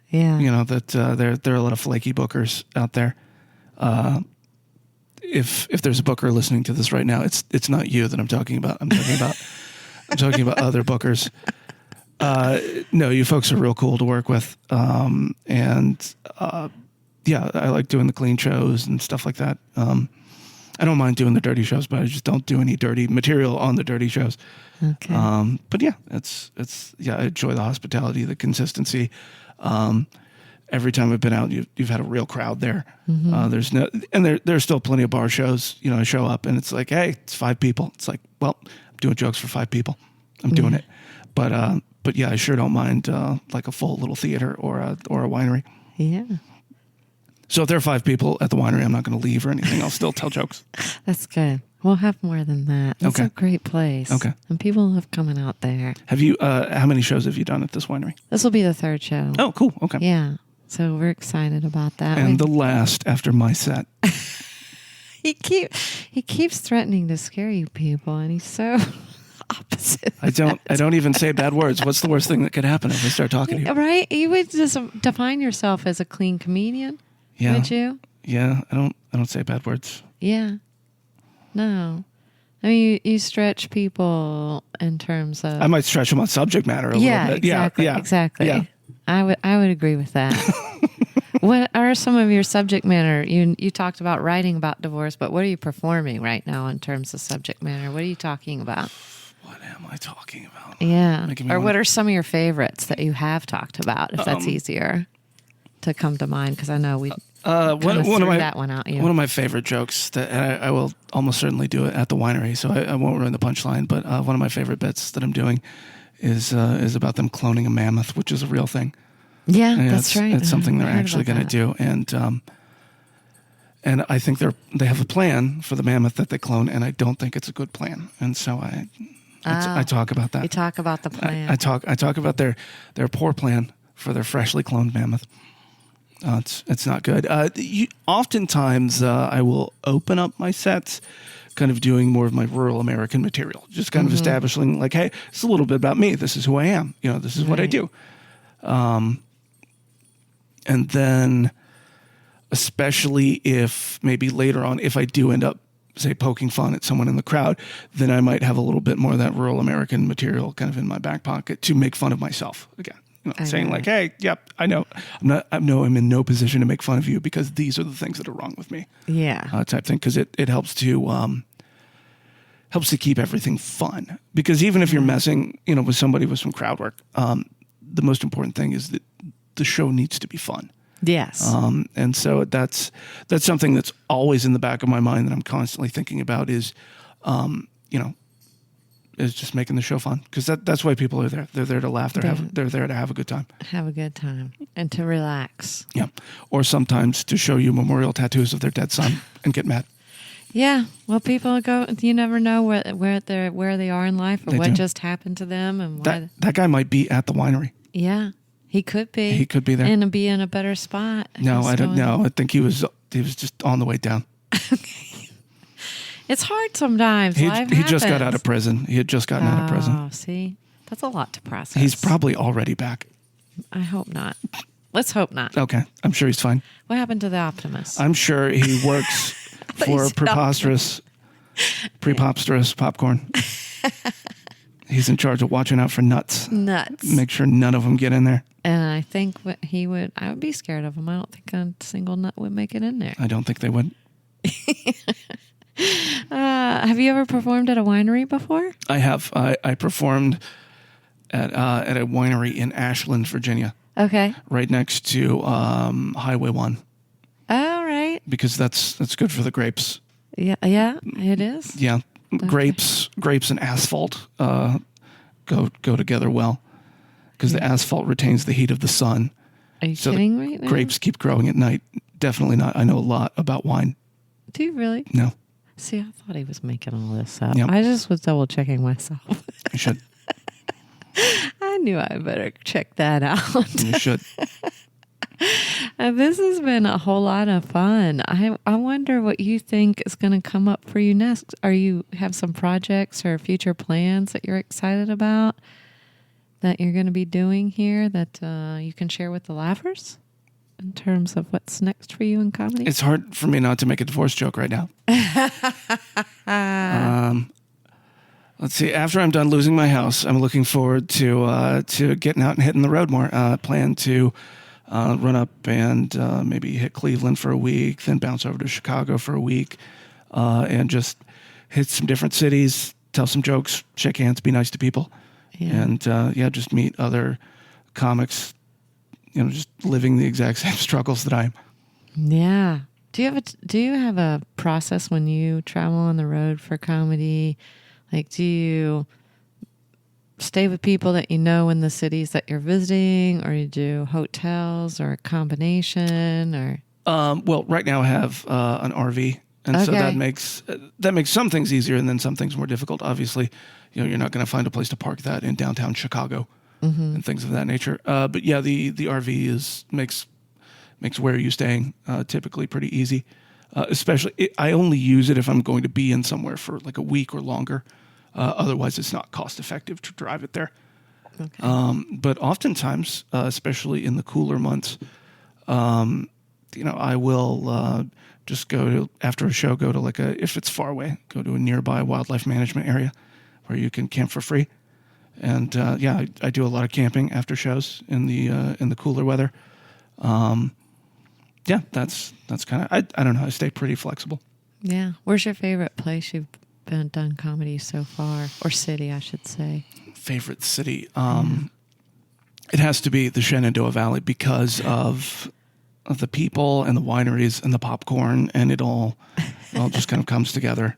Yeah, that there are a lot of flaky bookers out there. If there's a booker listening to this right now, it's not you that I'm talking about. I'm talking about other bookers. No, you folks are real cool to work with. I like doing the clean shows and stuff like that. I don't mind doing the dirty shows, but I just don't do any dirty material on the dirty shows. Okay. But yeah, I enjoy the hospitality, the consistency. Every time I've been out, you've had a real crowd there. There's still plenty of bar shows. I show up and it's like, hey, it's 5 people. It's like, well, I'm doing jokes for 5 people. I'm doing it. But yeah, I sure don't mind like a full little theater or a winery. Yeah. So if there are 5 people at the winery, I'm not going to leave or anything. I'll still tell jokes. That's good. We'll have more than that. It's a great place. Okay. And people love coming out there. Have you? How many shows have you done at this winery? This will be the 3rd show. Oh, cool. Okay. Yeah. So we're excited about that. And the last after my set. He keeps threatening to scare you people, and he's so opposite. I don't even say bad words. What's the worst thing that could happen if I start talking to you? Right? You would just define yourself as a clean comedian. Yeah. Would you? Yeah. I don't say bad words. Yeah. No. I mean, you stretch people in terms of... I might stretch them on subject matter a little bit. Exactly. Yeah. I would agree with that. are some of your subject matter? You talked about writing about divorce, but what are you performing right now in terms of subject matter? What are you talking about? What am I talking about? Yeah. Or what are some of your favorites that you have talked about, if that's easier to come to mind? Because I know we one of my that one out. Yeah. One of my favorite jokes that and I will almost certainly do it at the winery, so I won't ruin the punchline. But one of my favorite bits that I'm doing is about them cloning a mammoth, which is a real thing. Yeah, that's right. It's something they're actually going to do, and I think they have a plan for the mammoth that they clone, and I don't think it's a good plan, and so I talk about that. You talk about the plan. I talk about their poor plan for their freshly cloned mammoth. It's not good. Oftentimes, I will open up my sets, kind of doing more of my rural American material, just kind of establishing like, hey, it's a little bit about me. This is who I am. This is what I do. And then, especially if maybe later on, if I do end up, say, poking fun at someone in the crowd, then I might have a little bit more of that rural American material kind of in my back pocket to make fun of myself again. Saying like, hey, yep, I know. I'm in no position to make fun of you because these are the things that are wrong with me. Yeah. Type thing. Because it helps to keep everything fun. Because even if you're messing, with somebody with some crowd work, the most important thing is that the show needs to be fun. Yes. And so that's something that's always in the back of my mind that I'm constantly thinking about is just making the show fun, because that's why people are there. They're there to laugh. They're there to have a good time. Have a good time and to relax. Yeah, or sometimes to show you memorial tattoos of their dead son and get mad. Yeah, well, people go. You never know where they are in life or what just happened to them, and why. That guy might be at the winery. Yeah, he could be. He could be there and be in a better spot. No, I don't know. I think he was just on the way down. It's hard sometimes. He just got out of prison. He had just gotten out of prison. Oh, see? That's a lot to process. He's probably already back. I hope not. Let's hope not. Okay. I'm sure he's fine. What happened to the optimist? I'm sure he works for PrePOPsterous Popcorn. He's in charge of watching out for nuts. Make sure none of them get in there. And I think I would be scared of him. I don't think a single nut would make it in there. I don't think they would. Have you ever performed at a winery before? I have. I performed at a winery in Ashland, Virginia. Okay. Right next to Highway 1. All right. Because that's good for the grapes. Yeah, it is. Yeah, okay. Grapes and asphalt go together well, because the asphalt retains the heat of the sun. Are you kidding right now? Grapes keep growing at night. Definitely not. I know a lot about wine. Do you really? No. See, I thought he was making all this up. Yep. I just was double checking myself. You should. I knew I better check that out. You should. This has been a whole lot of fun. I wonder what you think is going to come up for you next. You have some projects or future plans that you're excited about that you're going to be doing here that you can share with the laughers in terms of what's next for you in comedy? It's hard for me not to make a divorce joke right now. Let's see. After I'm done losing my house, I'm looking forward to getting out and hitting the road more. Plan to run up and maybe hit Cleveland for a week, then bounce over to Chicago for a week, and just hit some different cities, tell some jokes, shake hands, be nice to people, and just meet other comics. Just living the exact same struggles that I am. Yeah. Do you have a process when you travel on the road for comedy? Like, do you stay with people that you know in the cities that you're visiting, or you do hotels, or a combination, or? Well, right now I have an RV, and so that makes some things easier, and then some things more difficult. Obviously, you're not going to find a place to park that in downtown Chicago. Mm-hmm. And things of that nature. But yeah, the RV makes where you're staying typically pretty easy. Especially, I only use it if I'm going to be in somewhere for like a week or longer. Otherwise, it's not cost effective to drive it there. Okay. But oftentimes, especially in the cooler months, I will just after a show, go to if it's far away, go to a nearby wildlife management area where you can camp for free. And I do a lot of camping after shows in the cooler weather. yeah, that's kind of, I don't know. I stay pretty flexible. Yeah. Where's your favorite place you've done comedy so far, or city, I should say? Favorite city. It has to be the Shenandoah Valley because of the people and the wineries and the popcorn, and it all just kind of comes together.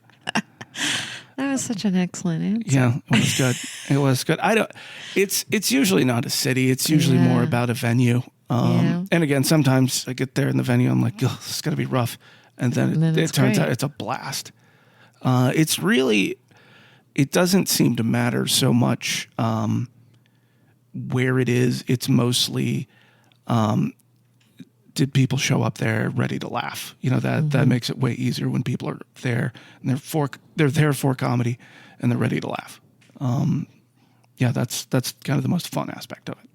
That was such an excellent answer. Yeah, it was good. It was good. It's usually not a city. It's usually more about a venue. And again, sometimes I get there in the venue, I'm like, oh, this is going to be rough. And then it turns out it's a blast. It's really, it doesn't seem to matter so much where it is. It's mostly, did people show up there ready to laugh? That makes it way easier when people are there and they're there for comedy and they're ready to laugh. That's kind of the most fun aspect of it.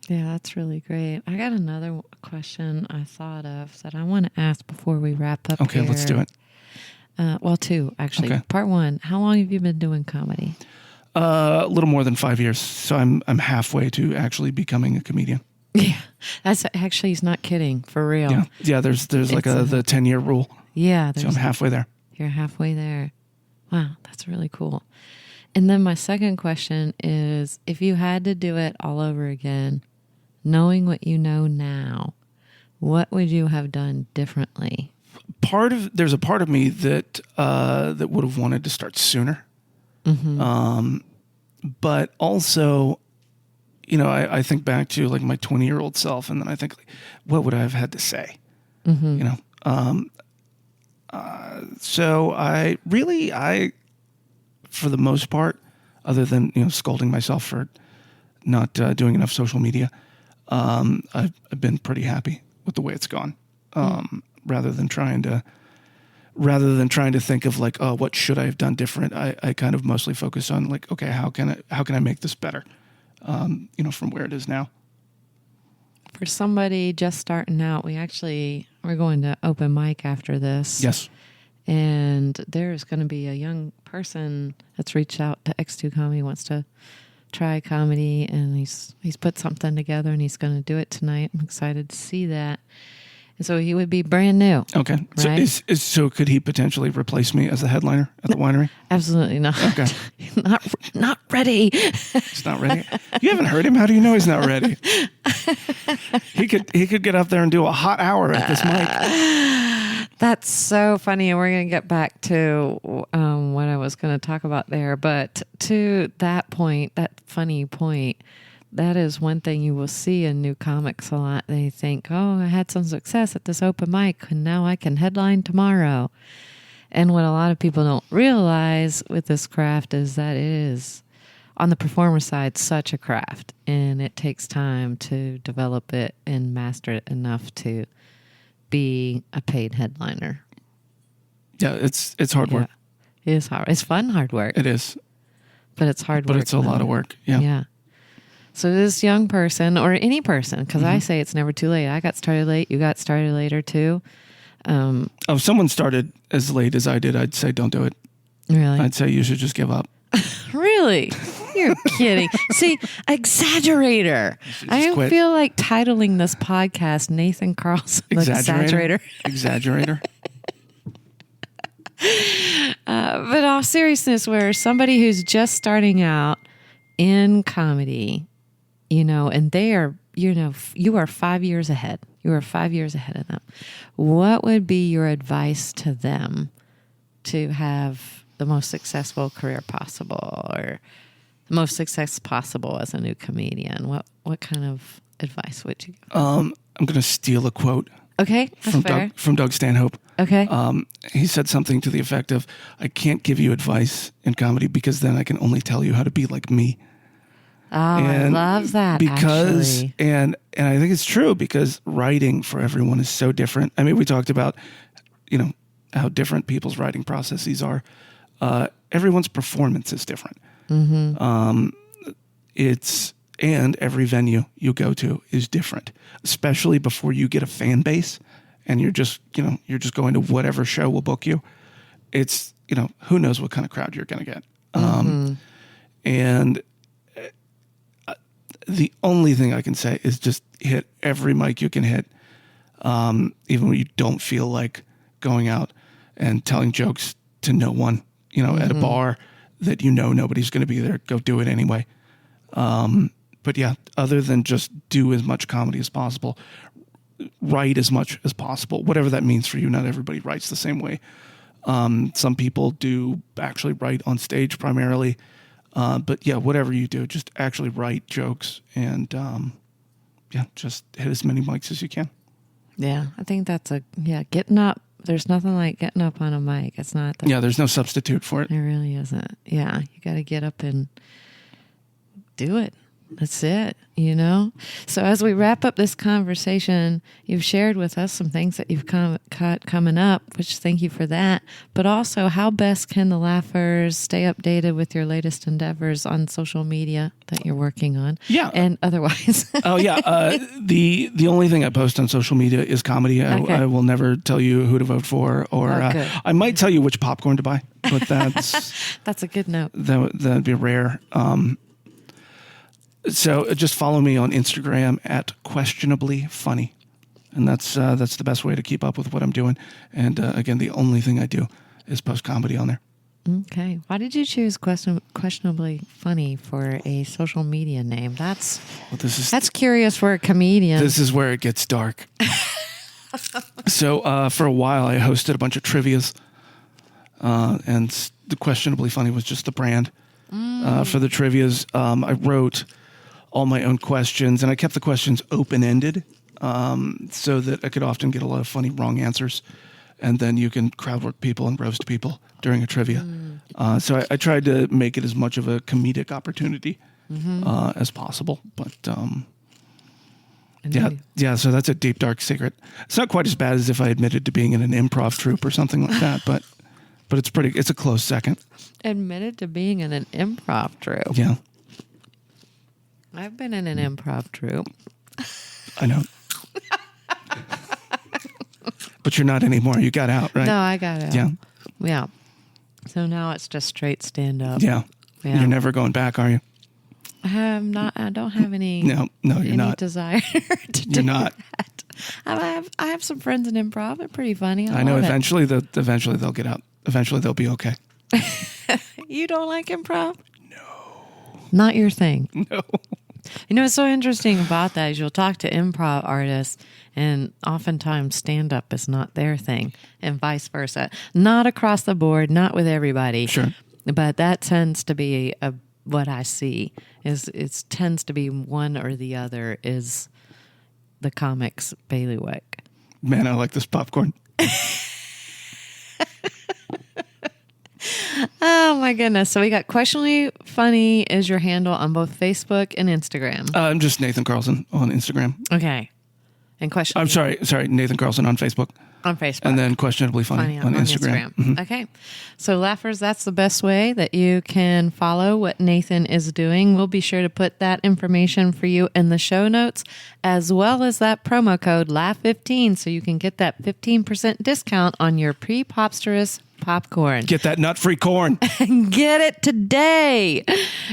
Yeah, that's really great. I got another question I thought of that I want to ask before we wrap up. Okay, here. let's do it. Well, two, actually. Okay. Part one, how long have you been doing comedy? A little more than 5 years. So I'm halfway to actually becoming a comedian. Yeah, that's actually, he's not kidding, for real. Yeah. There's like the 10-year rule. Yeah, so I'm halfway there. You're halfway there. Wow, that's really cool. And then my second question is, if you had to do it all over again, knowing what you know now, what would you have done differently? There's a part of me that would have wanted to start sooner. Mm-hmm. But also, I think back to like my 20-year-old self, and then I think, like, what would I have had to say? Mm-hmm. So I for the most part, other than scolding myself for not doing enough social media, I've been pretty happy with the way it's gone. Rather than trying to think of like, oh, what should I have done different? I kind of mostly focus on like, okay, how can I make this better? From where it is now. For somebody just starting out, we're going to open mic after this. Yes. And there's going to be a young person that's reached out to X2 Comedy, wants to try comedy, and he's put something together and he's going to do it tonight. I'm excited to see that. And so he would be brand new. Okay. Right? So could he potentially replace me as the headliner at the winery? Absolutely not. Okay. Not ready. He's not ready. You haven't heard him. How do you know he's not ready? He could get up there and do a hot hour at this mic. That's so funny. And we're going to get back to what I was going to talk about there. But to that point, that funny point, that is one thing you will see in new comics a lot. They think, oh, I had some success at this open mic and now I can headline tomorrow. And what a lot of people don't realize with this craft is that it is, on the performer side, such a craft. And it takes time to develop it and master it enough to be a paid headliner. Yeah, it's hard work. It is hard. It's fun, hard work. It is. But it's hard work. But it's a lot of work. Yeah. Yeah. So this young person, or any person, because I say it's never too late. I got started late. You got started later too. If someone started as late as I did, I'd say don't do it. Really? I'd say you should just give up. Really? You're kidding. See, exaggerator. I feel like titling this podcast Nathan Carlson, Exaggerator. Exaggerator. But all seriousness, where somebody who's just starting out in comedy, and they are, you are 5 years ahead. You are 5 years ahead of them. What would be your advice to them to have the most successful career possible, or the most success possible as a new comedian? What kind of advice would you give? I'm going to steal a quote. Okay, that's fair. From Doug Stanhope. Okay. He said something to the effect of, I can't give you advice in comedy because then I can only tell you how to be like me. Oh, I love that, actually. And I think it's true, because writing for everyone is so different. I mean, we talked about, how different people's writing processes are. Everyone's performance is different. Mm-hmm. And every venue you go to is different, especially before you get a fan base and you're just going to whatever show will book you. It's, who knows what kind of crowd you're going to get. And the only thing I can say is just hit every mic you can hit. even when you don't feel like going out and telling jokes to no one, at a bar that nobody's going to be there. Go do it anyway. But yeah, other than just do as much comedy as possible, write as much as possible, whatever that means for you. Not everybody writes the same way. Some people do actually write on stage primarily. But yeah, whatever you do, just actually write jokes and, just hit as many mics as you can. Yeah. I think that's getting up. There's nothing like getting up on a mic. It's not. There's no substitute for it. There really isn't. Yeah. You got to get up and do it. That's it, So as we wrap up this conversation, you've shared with us some things that you've got coming up, which thank you for that. But also, how best can the Laughers stay updated with your latest endeavors on social media that you're working on? Yeah. And otherwise. Oh, yeah. The only thing I post on social media is comedy. Okay. I will never tell you who to vote for, or I might tell you which popcorn to buy, but that's... That's a good note. That'd be rare. So just follow me on Instagram at questionably funny. And that's the best way to keep up with what I'm doing. And again, the only thing I do is post comedy on there. Okay. Why did you choose questionably funny for a social media name? That's curious for a comedian. This is where it gets dark. So for a while, I hosted a bunch of trivias. And the questionably funny was just the brand. For the trivias, I wrote all my own questions, and I kept the questions open-ended so that I could often get a lot of funny wrong answers, and then you can crowd work people and roast people during a trivia. So I tried to make it as much of a comedic opportunity as possible, but so that's a deep, dark secret. It's not quite as bad as if I admitted to being in an improv troupe or something like that, but it's a close second. Admitted to being in an improv troupe. Yeah. I've been in an improv troupe. I know. But you're not anymore. You got out, right? No, I got out. Yeah. Yeah. So now it's just straight stand up. Yeah. You're never going back, are you? I don't have any. No, you're not. Desire to do that. I have some friends in improv. They're pretty funny. I know. love Eventually they'll get out. Eventually they'll be okay. You don't like improv? No. Not your thing. No. What's so interesting about that is you'll talk to improv artists, and oftentimes stand-up is not their thing, and vice versa. Not across the board, not with everybody. Sure. But that tends to be what I see. It tends to be one or the other is the comic's bailiwick. Man, I like this popcorn. Oh my goodness. So we got questionably funny is your handle on both Facebook and Instagram. I'm just Nathan Carlson on Instagram. Okay. And I'm sorry, Nathan Carlson on Facebook. On Facebook. And then questionably funny on Instagram. Mm-hmm. Okay. So Laughers, that's the best way that you can follow what Nathan is doing. We'll be sure to put that information for you in the show notes, as well as that promo code LAUGH15 so you can get that 15% discount on your PrePOPsterous popcorn. Get that nut-free corn. Get it today.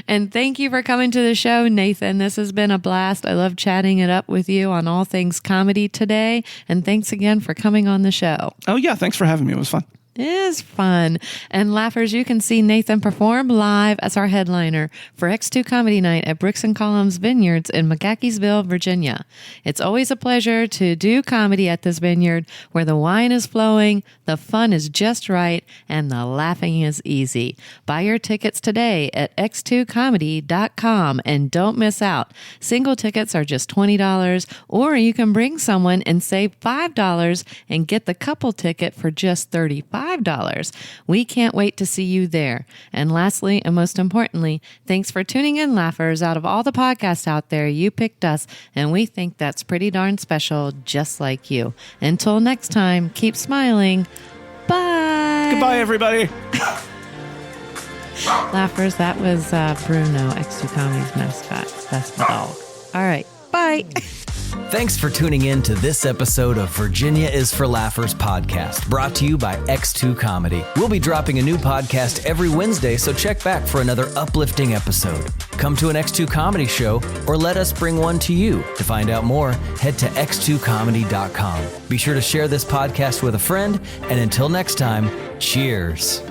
And thank you for coming to the show, Nathan. This has been a blast. I love chatting it up with you on all things comedy today. And thanks again for coming on the show. Oh, yeah. Thanks for having me. It was fun. It is fun. And Laughers, you can see Nathan perform live as our headliner for X2 Comedy Night at Brix and Columns Vineyards in McGaheysville, Virginia. It's always a pleasure to do comedy at this vineyard where the wine is flowing, the fun is just right, and the laughing is easy. Buy your tickets today at x2comedy.com and don't miss out. Single tickets are just $20, or you can bring someone and save $5 and get the couple ticket for just $35. We can't wait to see you there. And lastly, and most importantly, thanks for tuning in, Laughers. Out of all the podcasts out there, you picked us, and we think that's pretty darn special, just like you. Until next time, keep smiling. Bye. Goodbye, everybody. Laughers, that was Bruno, X2 Comedy's mascot. That's my dog. All right. Bye. Thanks for tuning in to this episode of Virginia is for Laughers podcast, brought to you by X2 Comedy. We'll be dropping a new podcast every Wednesday, so check back for another uplifting episode. Come to an X2 Comedy show or let us bring one to you. To find out more, head to x2comedy.com. Be sure to share this podcast with a friend, and until next time, cheers.